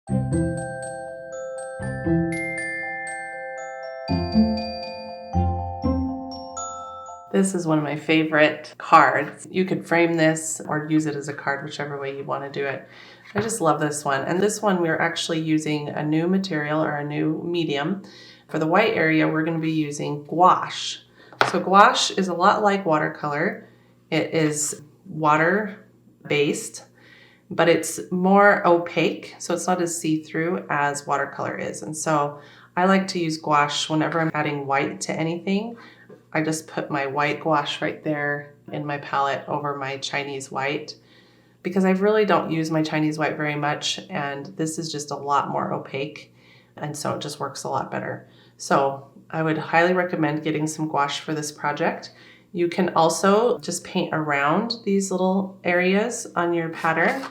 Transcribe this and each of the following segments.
This is one of my favorite cards. You could frame this or use it as a card, whichever way you want to do it. I just love this one. And this one, we're actually using a new material or a new medium. For the white area, we're going to be using gouache. So gouache is a lot like watercolor. It is water-based, but it's more opaque, so it's not as see-through as watercolor is. And so I like to use gouache whenever I'm adding white to anything. I just put my white gouache right there in my palette over my Chinese white because I really don't use my Chinese white very much, and this is just a lot more opaque, and so it just works a lot better. So I would highly recommend getting some gouache for this project. You can also just paint around these little areas on your pattern.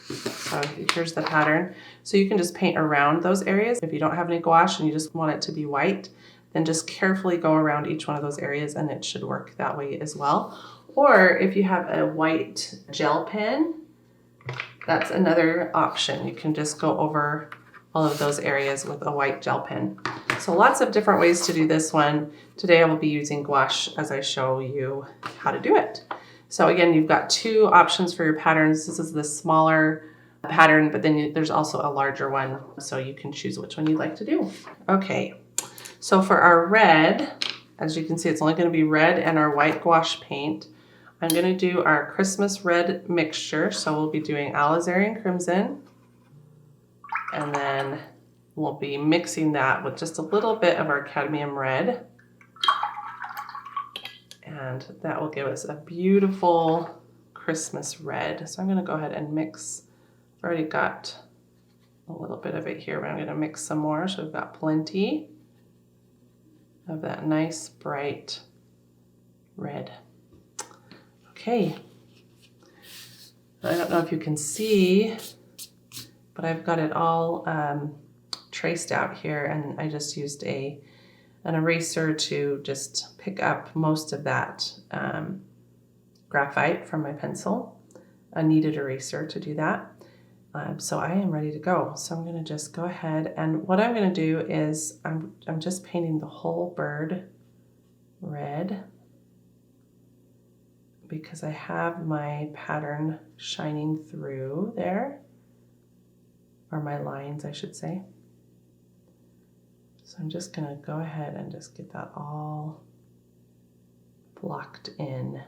So here's the pattern. So you can just paint around those areas. If you don't have any gouache and you just want it to be white, then just carefully go around each one of those areas and it should work that way as well. Or if you have a white gel pen, that's another option. You can just go over all of those areas with a white gel pen. So lots of different ways to do this one. Today I will be using gouache as I show you how to do it. So again, you've got two options for your patterns. This is the smaller pattern, but then there's also a larger one, so you can choose which one you'd like to do. Okay. So for our red, as you can see, it's only going to be red and our white gouache paint. I'm going to do our Christmas red mixture. So we'll be doing alizarin crimson, and then we'll be mixing that with just a little bit of our cadmium red. And that will give us a beautiful Christmas red. So I'm going to go ahead and mix. I've already got a little bit of it here, but I'm going to mix some more. So we've got plenty of that nice bright red. Okay, I don't know if you can see, but I've got it all traced out here, and I just used an eraser to just pick up most of that graphite from my pencil, a kneaded eraser to do that. So I am ready to go. So I'm going to just go ahead, and what I'm going to do is I'm just painting the whole bird red because I have my pattern shining through there, or my lines, I should say. So I'm just going to go ahead and just get that all blocked in.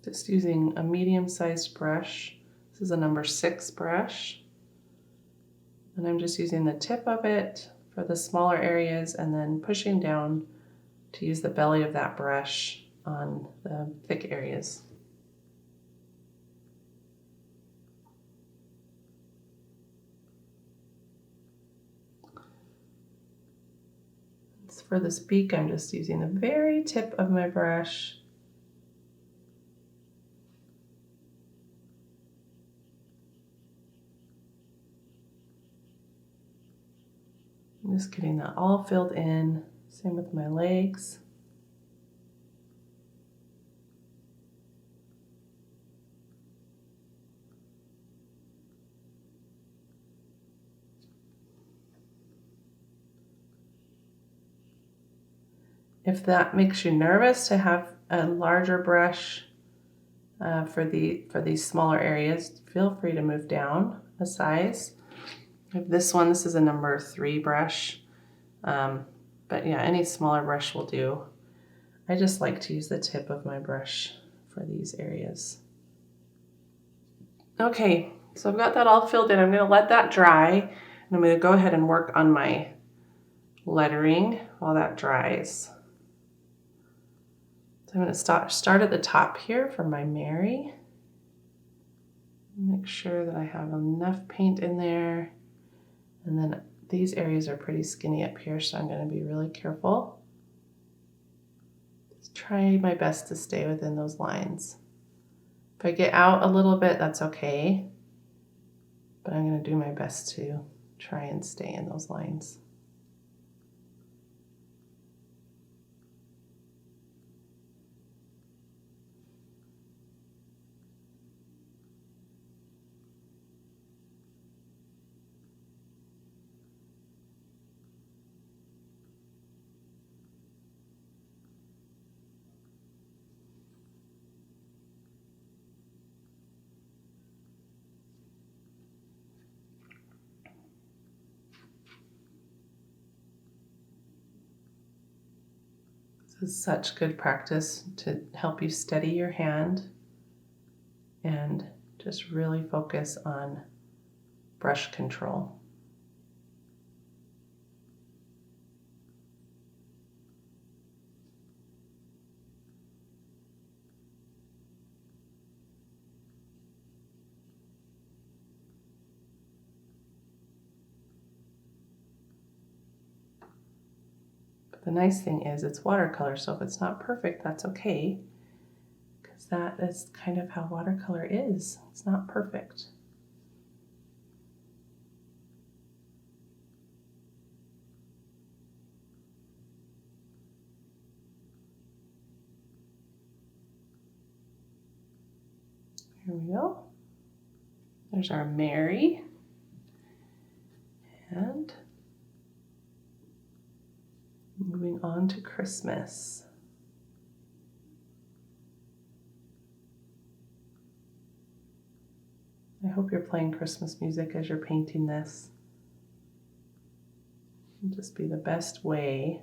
Just using a medium-sized brush. This is a number 6 brush. And I'm just using the tip of it for the smaller areas and then pushing down to use the belly of that brush on the thick areas. For this beak, I'm just using the very tip of my brush. I'm just getting that all filled in. Same with my legs. If that makes you nervous to have a larger brush for these smaller areas, feel free to move down a size. This is a number 3 brush, but yeah, any smaller brush will do. I just like to use the tip of my brush for these areas. Okay, so I've got that all filled in. I'm going to let that dry, and I'm going to go ahead and work on my lettering while that dries. So I'm going to start at the top here for my Mary. Make sure that I have enough paint in there. And then these areas are pretty skinny up here, so I'm going to be really careful. Just try my best to stay within those lines. If I get out a little bit, that's okay, but I'm going to do my best to try and stay in those lines. This is such good practice to help you steady your hand and just really focus on brush control. But the nice thing is it's watercolor, so if it's not perfect, that's okay, because that is kind of how watercolor is. It's not perfect. Here we go. There's our Mary. And moving on to Christmas. I hope you're playing Christmas music as you're painting this. It'll just be the best way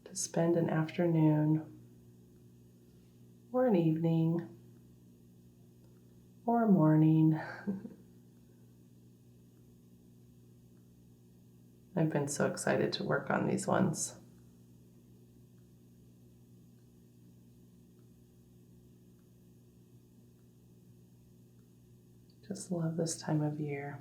to spend an afternoon or an evening or a morning. I've been so excited to work on these ones. Just love this time of year.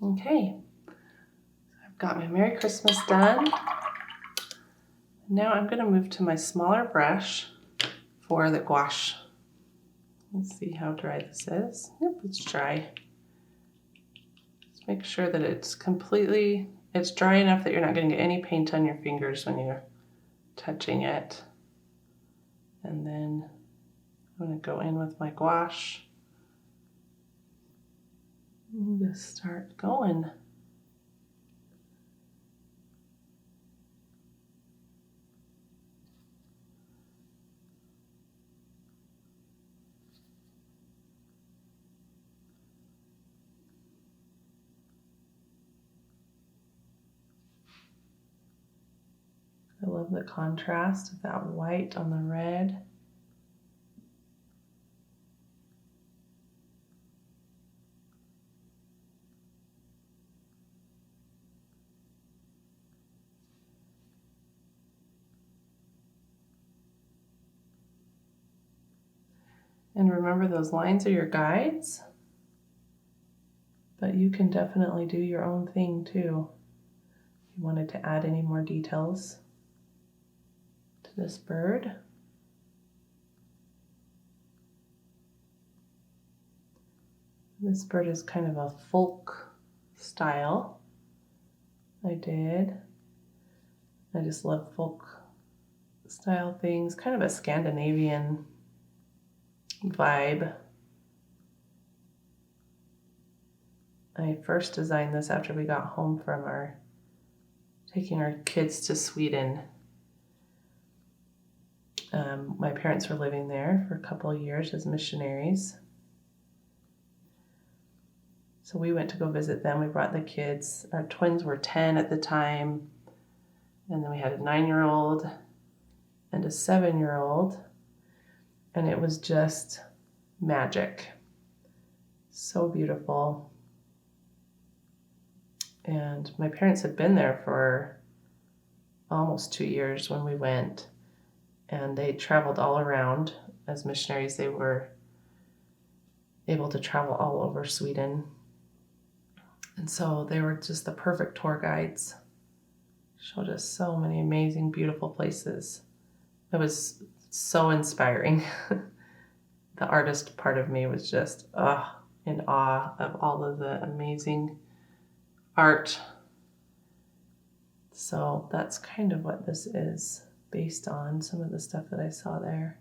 Okay, I've got my Merry Christmas done. Now I'm going to move to my smaller brush for the gouache. Let's see how dry this is. Yep, it's dry. Just make sure that it's dry enough that you're not going to get any paint on your fingers when you're touching it. And then I'm going to go in with my gouache. And just start going. love the contrast of that white on the red. And remember, those lines are your guides, but you can definitely do your own thing too. If you wanted to add any more details to this bird. This bird is kind of a folk style. I just love folk style things, kind of a Scandinavian vibe. I first designed this after we got home from taking our kids to Sweden. My parents were living there for a couple of years as missionaries. So we went to go visit them. We brought the kids. Our twins were 10 at the time. And then we had a 9-year-old and a 7-year-old. And it was just magic. So beautiful. And my parents had been there for almost 2 years when we went. And they traveled all around. As missionaries, they were able to travel all over Sweden. And so they were just the perfect tour guides. Showed us so many amazing, beautiful places. It was so inspiring. The artist part of me was just in awe of all of the amazing art. So that's kind of what this is based on, some of the stuff that I saw there.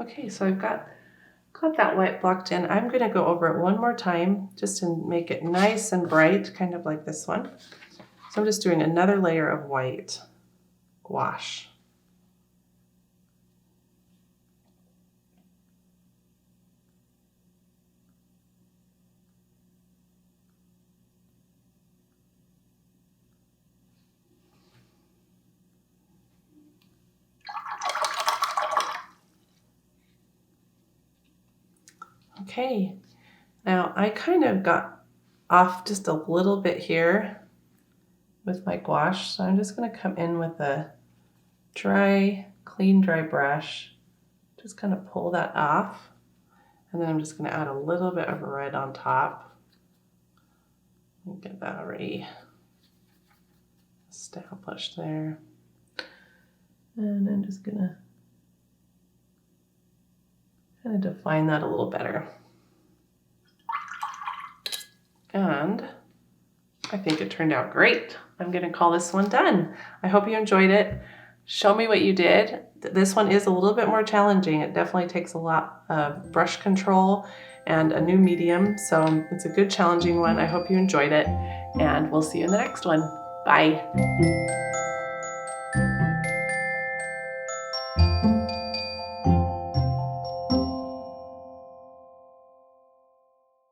Okay, so I've got that white blocked in. I'm going to go over it one more time just to make it nice and bright, kind of like this one. So I'm just doing another layer of white gouache. Okay, now I kind of got off just a little bit here with my gouache, so I'm just going to come in with a clean dry brush, just kind of pull that off, and then I'm just going to add a little bit of red on top. Get that already establish there. And I'm just gonna kind of define that a little better. And I think it turned out great. I'm gonna call this one done. I hope you enjoyed it. Show me what you did. This one is a little bit more challenging. It definitely takes a lot of brush control and a new medium, so it's a good challenging one. I hope you enjoyed it, and we'll see you in the next one. Bye.